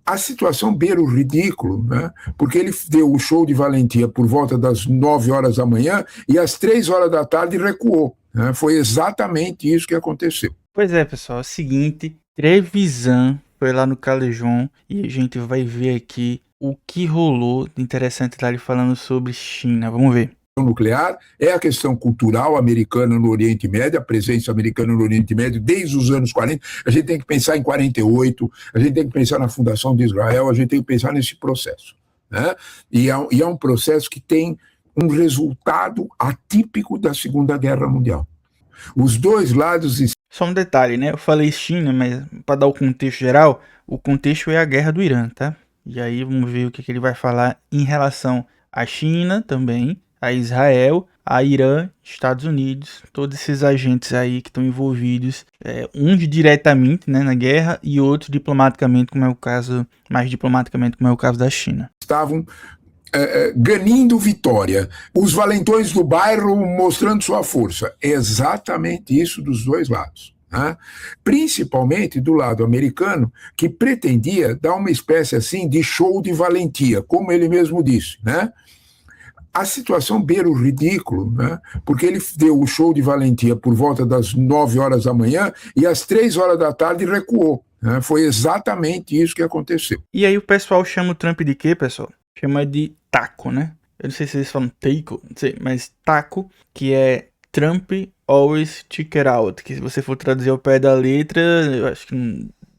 A situação beira o ridículo, né? Porque ele deu o show de valentia por volta das 9 horas da manhã e às 3 horas da tarde recuou. Né? Foi exatamente isso que aconteceu. Pois é, pessoal, é o seguinte, Trevisan foi lá no Calejão e a gente vai ver aqui o que rolou de interessante lá ele falando sobre China. Vamos ver. Nuclear é a questão cultural americana no Oriente Médio, a presença americana no Oriente Médio desde os anos 40. A gente tem que pensar em 48, a gente tem que pensar na fundação de Israel, a gente tem que pensar nesse processo. Né? E é um processo que tem um resultado atípico da Segunda Guerra Mundial. Os dois lados... Só um detalhe, né? Eu falei China, mas para dar o contexto geral, o contexto é a guerra do Irã, tá? E aí vamos ver o que ele vai falar em relação à China também, a Israel, a Irã, Estados Unidos, todos esses agentes aí que estão envolvidos, uns diretamente, né, na guerra e outros diplomaticamente, como é o caso, mais diplomaticamente, como é o caso da China. Estavam ganindo vitória, os valentões do bairro mostrando sua força. É exatamente isso dos dois lados. Né? Principalmente do lado americano, que pretendia dar uma espécie assim de show de valentia, como ele mesmo disse, né? A situação beira o ridículo, né? Porque ele deu o show de valentia por volta das 9 horas da manhã e às 3 horas da tarde recuou. Né? Foi exatamente isso que aconteceu. E aí o pessoal chama o Trump de quê, pessoal? Chama de taco, né? Eu não sei se eles falam taco, não sei, mas taco, que é Trump always check it out, que se você for traduzir ao pé da letra, eu acho que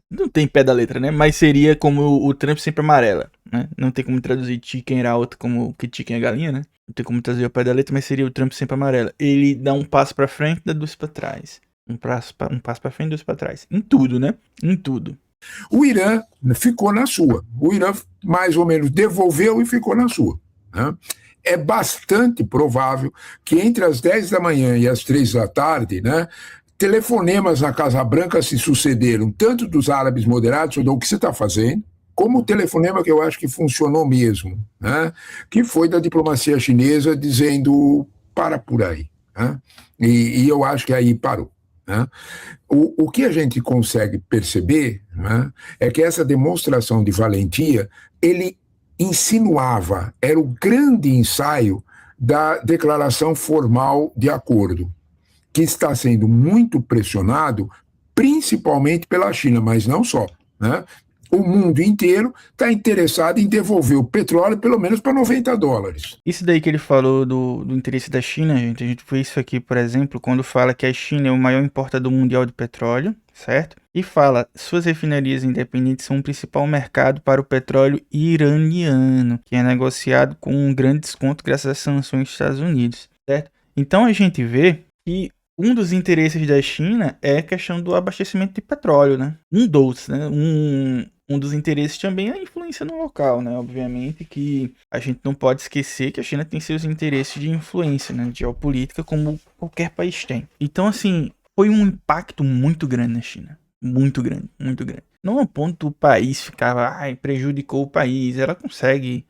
não tem pé da letra, né? Mas seria como o Trump sempre amarela, né? Não tem como traduzir chicken out como que chicken é galinha, né? Não tem como traduzir ao pé da letra, mas seria o Trump sempre amarela. Ele dá um passo pra frente e dá dois pra trás. Um passo pra frente e dois pra trás. Em tudo, né? Em tudo. O Irã ficou na sua. O Irã mais ou menos devolveu e ficou na sua. Né? É bastante provável que entre as 10 da manhã e as 3 da tarde, né, telefonemas na Casa Branca se sucederam, tanto dos árabes moderados, o que você está fazendo, como o telefonema que eu acho que funcionou mesmo, né, que foi da diplomacia chinesa dizendo para por aí. Né, e eu acho que aí parou. Né? O que a gente consegue perceber, né, é que essa demonstração de valentia, ele insinuava, era o grande ensaio da declaração formal de acordo, que está sendo muito pressionado, principalmente pela China, mas não só. Né? O mundo inteiro está interessado em devolver o petróleo pelo menos para $90. Isso daí que ele falou do interesse da China, gente, a gente vê isso aqui, por exemplo, quando fala que a China é o maior importador mundial de petróleo, certo? E fala, suas refinarias independentes são o principal mercado para o petróleo iraniano, que é negociado com um grande desconto graças às sanções dos Estados Unidos, certo? Então a gente vê que um dos interesses da China é a questão do abastecimento de petróleo, né? Né? Um dos interesses também é a influência no local, né? Obviamente que a gente não pode esquecer que a China tem seus interesses de influência, né? De geopolítica, como qualquer país tem. Então, assim, foi um impacto muito grande na China. Muito grande, muito grande. Não ao ponto do país ficar, prejudicou o país. Ela consegue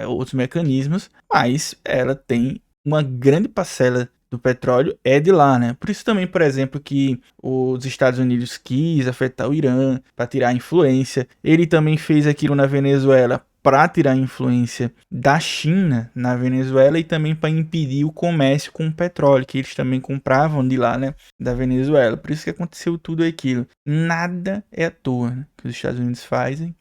outros mecanismos, mas ela tem uma grande parcela do petróleo é de lá, né? Por isso também, por exemplo, que os Estados Unidos quis afetar o Irã para tirar a influência. Ele também fez aquilo na Venezuela para tirar a influência da China na Venezuela e também para impedir o comércio com o petróleo, que eles também compravam de lá, né? Da Venezuela. Por isso que aconteceu tudo aquilo. Nada é à toa, né? Que os Estados Unidos fazem.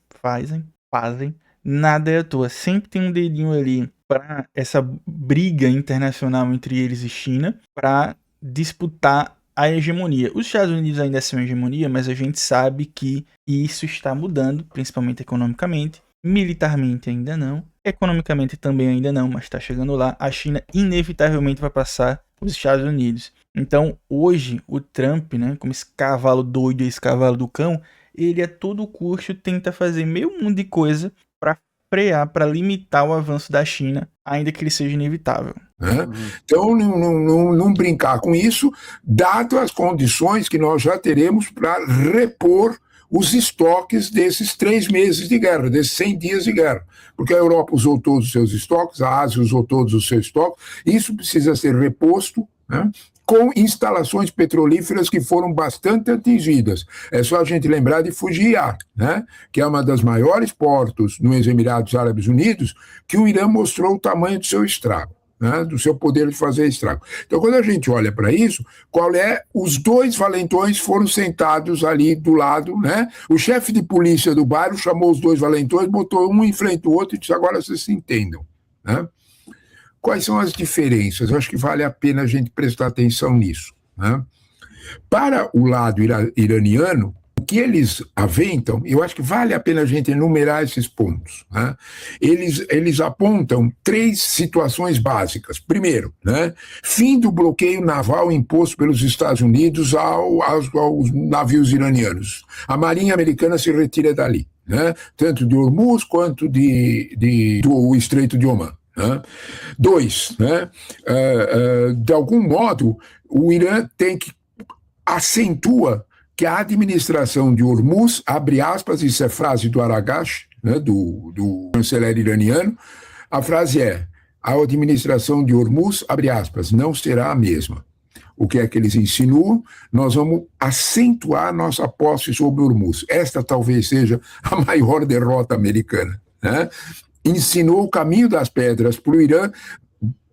Nada é à toa. Sempre tem um dedinho ali para essa briga internacional entre eles e China para disputar a hegemonia. Os Estados Unidos ainda são hegemonia, mas a gente sabe que isso está mudando, principalmente economicamente, militarmente ainda não, economicamente também ainda não, mas está chegando lá. A China inevitavelmente vai passar os Estados Unidos. Então, hoje, o Trump, né, como esse cavalo doido, esse cavalo do cão, ele a todo custo tenta fazer meio mundo de coisa para frear, para limitar o avanço da China, ainda que ele seja inevitável. Né? Então, não brincar com isso, dado as condições que nós já teremos para repor os estoques desses 3 meses de guerra, desses 100 dias de guerra. Porque a Europa usou todos os seus estoques, a Ásia usou todos os seus estoques, isso precisa ser reposto, né? com instalações petrolíferas que foram bastante atingidas. É só a gente lembrar de Fujairah, né, que é uma das maiores portos nos Emirados Árabes Unidos, que o Irã mostrou o tamanho do seu estrago, né, do seu poder de fazer estrago. Então, quando a gente olha para isso, os dois valentões foram sentados ali do lado, né? O chefe de polícia do bairro chamou os dois valentões, botou um em frente ao outro e disse: agora vocês se entendam, né? Quais são as diferenças? Eu acho que vale a pena a gente prestar atenção nisso, né? Para o lado iraniano, o que eles aventam, eu acho que vale a pena a gente enumerar esses pontos, né? Eles apontam 3 situações básicas. Primeiro, né, fim do bloqueio naval imposto pelos Estados Unidos aos navios iranianos. A Marinha Americana se retira dali, né, tanto de Hormuz quanto do Estreito de Omã. 2, né, de algum modo, o Irã tem que acentua que a administração de Hormuz, abre aspas, isso é frase do Aragash, né, do chanceler iraniano, a frase é: a administração de Hormuz, abre aspas, não será a mesma. O que é que eles insinuam? Nós vamos acentuar nossa posse sobre Hormuz. Esta talvez seja a maior derrota americana, né? Ensinou o caminho das pedras para o Irã,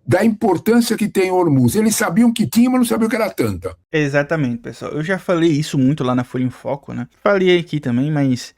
da importância que tem Hormuz. Eles sabiam que tinha, mas não sabiam que era tanta. Exatamente, pessoal. Eu já falei isso muito lá na Folha em Foco, né? Falei aqui também, mas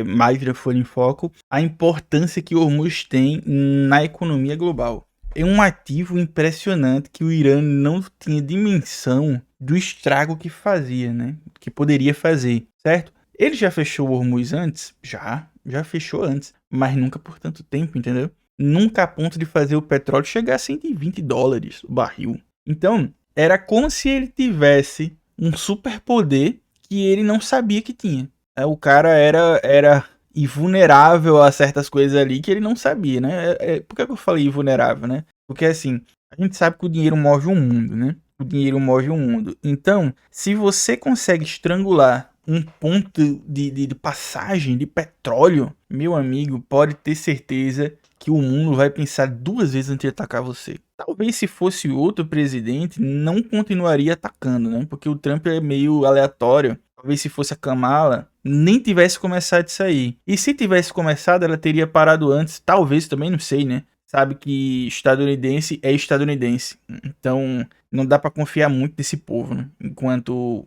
mais na Folha em Foco, a importância que Hormuz tem na economia global. É um ativo impressionante que o Irã não tinha dimensão do estrago que fazia, né? Que poderia fazer, certo? Ele já fechou o Hormuz antes? Já fechou antes, mas nunca por tanto tempo, entendeu? Nunca a ponto de fazer o petróleo chegar a $120 o barril. Então, era como se ele tivesse um superpoder que ele não sabia que tinha. O cara era invulnerável a certas coisas ali que ele não sabia, né? Por que eu falei invulnerável, né? Porque assim, a gente sabe que o dinheiro move o mundo, né? O dinheiro move o mundo. Então, se você consegue estrangular um ponto de passagem de petróleo, meu amigo, pode ter certeza que o mundo vai pensar 2 vezes antes de atacar você. Talvez se fosse outro presidente, não continuaria atacando, né? Porque o Trump é meio aleatório. Talvez se fosse a Kamala, nem tivesse começado isso aí. E se tivesse começado, ela teria parado antes. Talvez, também não sei, né? Sabe que estadunidense é estadunidense. Então, não dá pra confiar muito nesse povo, né? Enquanto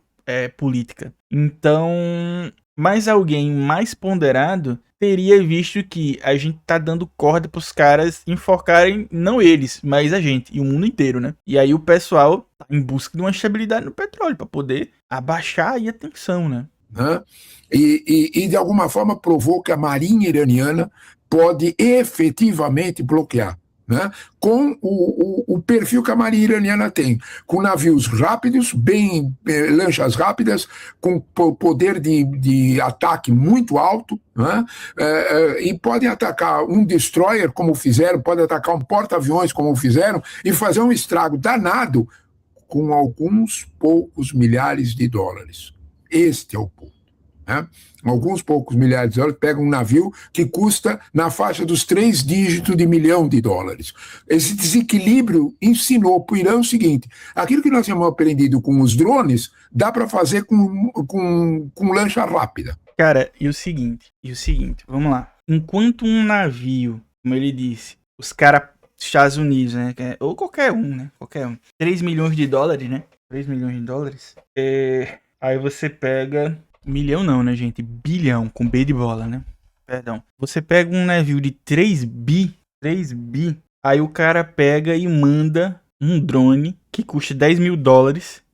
política. Então, mais alguém mais ponderado teria visto que a gente tá dando corda pros caras enfocarem, não eles, mas a gente, e o mundo inteiro, né? E aí o pessoal tá em busca de uma estabilidade no petróleo, para poder abaixar aí a tensão, né? E de alguma forma provou que a Marinha iraniana pode efetivamente bloquear, né? Com o perfil que a Marinha iraniana tem, com navios rápidos, lanchas rápidas, com poder de ataque muito alto, né? E podem atacar um destroyer, como fizeram, podem atacar um porta-aviões, como fizeram, e fazer um estrago danado com alguns poucos milhares de dólares. Este é o ponto. Né? Alguns poucos milhares de dólares pegam um navio que custa na faixa dos 3 dígitos de $1 milhão. Esse desequilíbrio ensinou para o Irã o seguinte: aquilo que nós tínhamos aprendido com os drones, dá para fazer com lancha rápida. Cara, e o seguinte, vamos lá. Enquanto um navio, como ele disse, os caras, Estados Unidos, né, ou qualquer um, né, $3 milhões, né, $3 milhões, aí você pega, milhão não, né, gente, bilhão, com B de bola, né, perdão. Você pega um navio de 3 bi, aí o cara pega e manda um drone que custa $10 mil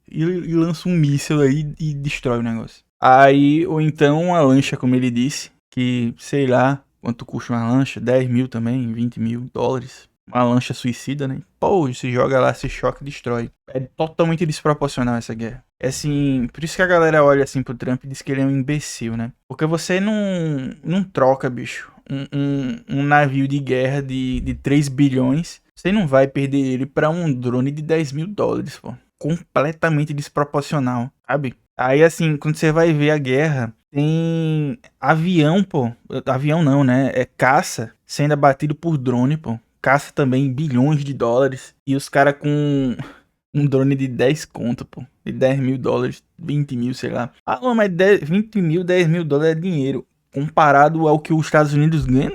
e lança um míssil aí e destrói o negócio. Aí, ou então uma lancha, como ele disse, que sei lá quanto custa uma lancha, 10 mil também, $20 mil. Uma lancha suicida, né? Pô, se joga lá, se choca e destrói. É totalmente desproporcional essa guerra. É assim, por isso que a galera olha assim pro Trump e diz que ele é um imbecil, né? Porque você não troca, bicho, um navio de guerra de 3 bilhões. Você não vai perder ele pra um drone de $10 mil, pô. Completamente desproporcional, sabe? Aí, assim, quando você vai ver a guerra, tem avião, pô. Avião não, né? É caça sendo abatido por drone, pô. Caça também $bilhões. E os caras com Um drone de 10 conto, pô. De 10 mil dólares, 20 mil, sei lá. Ah, não, mas 20 mil, 10 mil dólares é dinheiro. Comparado ao que os Estados Unidos ganham,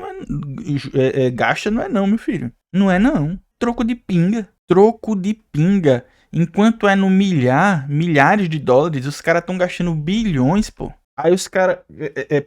gasta, não é não, meu filho. Não é não. Troco de pinga. Troco de pinga. Enquanto é no milhares de dólares, os caras estão gastando bilhões, pô. Aí os caras,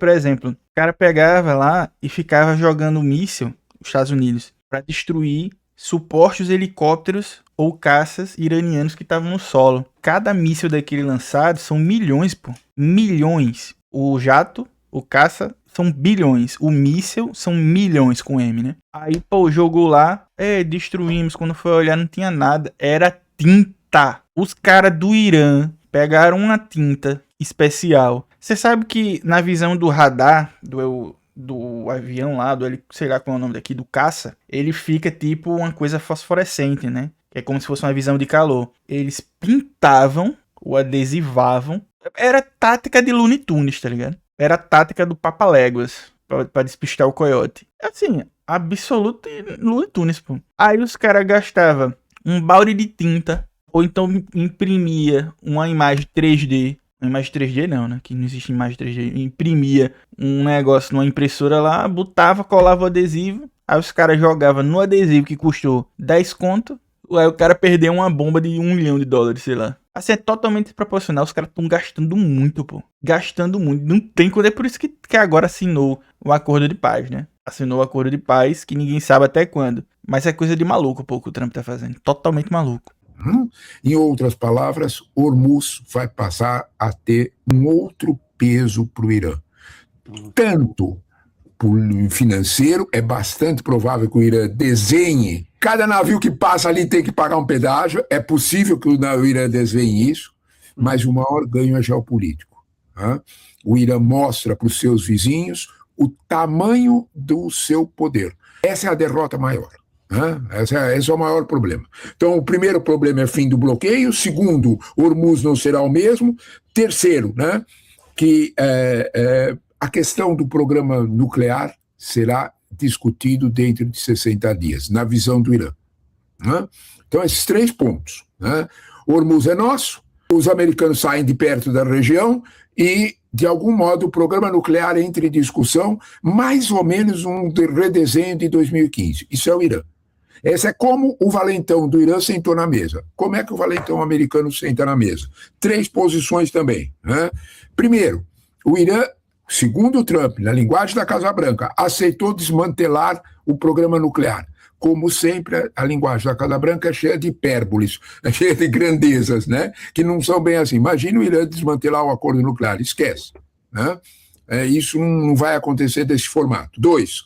por exemplo, o cara pegava lá e ficava jogando míssil, os Estados Unidos, pra destruir supostos helicópteros ou caças iranianos que estavam no solo. Cada míssil daquele lançado são milhões, pô. Milhões. O jato, o caça, são bilhões. O míssil são milhões com M, né? Aí, pô, jogou lá, destruímos. Quando foi olhar, não tinha nada. Era tinta. Os caras do Irã pegaram uma tinta especial. Você sabe que na visão do radar do avião lá, sei lá qual é o nome daqui, do caça, ele fica tipo uma coisa fosforescente, né? É como se fosse uma visão de calor. Eles pintavam, ou adesivavam. Era tática de Looney Tunes, tá ligado? Era tática do Papaléguas, pra despistar o coiote. Assim, absoluto Looney Tunes, pô. Aí os caras gastavam um balde de tinta, ou então imprimia uma imagem 3D. Uma imagem 3D não, né? Que não existe imagem 3D. Imprimia um negócio numa impressora lá, botava, colava o adesivo. Aí os caras jogavam no adesivo que custou 10 conto. Aí o cara perdeu uma bomba de 1 milhão de dólares, sei lá. Assim, é totalmente desproporcional. Os caras estão gastando muito, pô. Gastando muito. Não tem quando. É por isso que agora assinou o acordo de paz, né? Assinou o acordo de paz, que ninguém sabe até quando. Mas é coisa de maluco, pô, que o Trump tá fazendo. Totalmente maluco. Em outras palavras, Hormuz vai passar a ter um outro peso para o Irã. Tanto por financeiro, é bastante provável que o Irã desenhe. Cada navio que passa ali tem que pagar um pedágio. É possível que o Irã desenhe isso, mas o maior ganho é geopolítico. O Irã mostra para os seus vizinhos o tamanho do seu poder. Essa é a derrota maior. Esse é o maior problema. Então, o primeiro problema é o fim do bloqueio. Segundo, Hormuz não será o mesmo. Terceiro, que a questão do programa nuclear será discutido dentro de 60 dias, na visão do Irã. Então, esses 3 pontos. Hormuz é nosso, os americanos saem de perto da região e, de algum modo, o programa nuclear entra em discussão, mais ou menos um redesenho de 2015. Isso é o Irã. Essa é como o valentão do Irã sentou na mesa. Como é que o valentão americano senta na mesa? 3 posições também. Primeiro, o Irã, segundo o Trump, na linguagem da Casa Branca, aceitou desmantelar o programa nuclear. Como sempre, a linguagem da Casa Branca é cheia de hipérboles, é cheia de grandezas, que não são bem assim. Imagina o Irã desmantelar o acordo nuclear, esquece. Isso não vai acontecer desse formato. 2,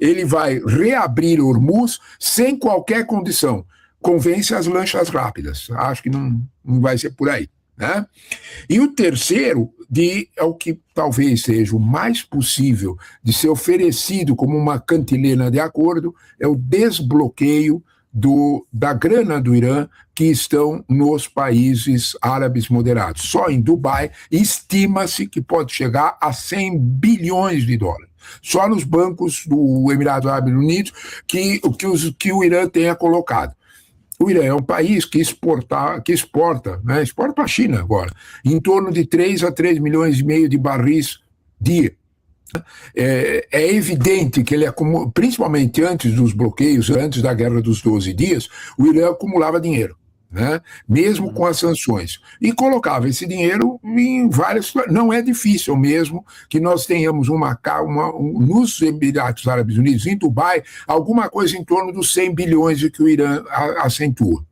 ele vai reabrir Hormuz sem qualquer condição. Convence as lanchas rápidas. Acho que não vai ser por aí. E o terceiro, é o que talvez seja o mais possível de ser oferecido como uma cantilena de acordo, é o desbloqueio da grana do Irã que estão nos países árabes moderados. Só em Dubai estima-se que pode chegar a 100 bilhões de dólares. Só nos bancos do Emirados Árabes Unidos que o Irã tenha colocado. O Irã é um país que exporta para a China agora, em torno de 3 a 3 milhões e meio de barris dia. É evidente que ele acumula, principalmente antes dos bloqueios, antes da Guerra dos 12 Dias, o Irã acumulava dinheiro, mesmo com as sanções, e colocava esse dinheiro em várias. Não é difícil mesmo que nós tenhamos nos Emirados Árabes Unidos, em Dubai, alguma coisa em torno dos 100 bilhões de que o Irã acentua.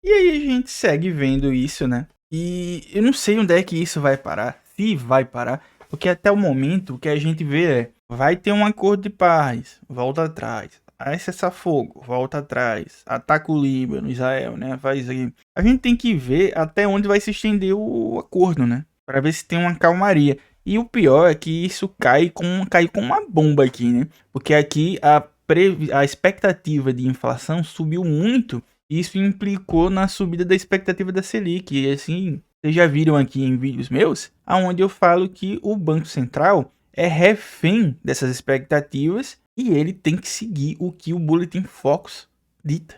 E aí a gente segue vendo isso, E eu não sei onde é que isso vai parar, se vai parar, porque até o momento o que a gente vê vai ter um acordo de paz, volta atrás. Aí cessar fogo, volta atrás, ataca o Líbano, Israel, faz aí. A gente tem que ver até onde vai se estender o acordo, para ver se tem uma calmaria. E o pior é que isso cai com uma bomba aqui, porque aqui a expectativa de inflação subiu muito. E isso implicou na subida da expectativa da Selic. E assim, vocês já viram aqui em vídeos meus, onde eu falo que o Banco Central é refém dessas expectativas e ele tem que seguir o que o Bulletin Focus dita.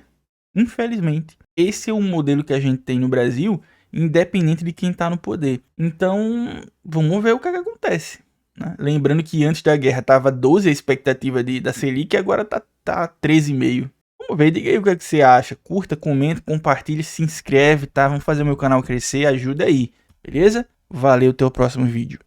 Infelizmente, esse é o modelo que a gente tem no Brasil, independente de quem está no poder. Então, vamos ver o que acontece, né? Lembrando que antes da guerra estava 12 a expectativa da Selic e agora tá 13,5. Vamos ver, diga aí o que você acha. Curta, comenta, compartilha, se inscreve, tá? Vamos fazer o meu canal crescer, ajuda aí, beleza? Valeu, até o próximo vídeo.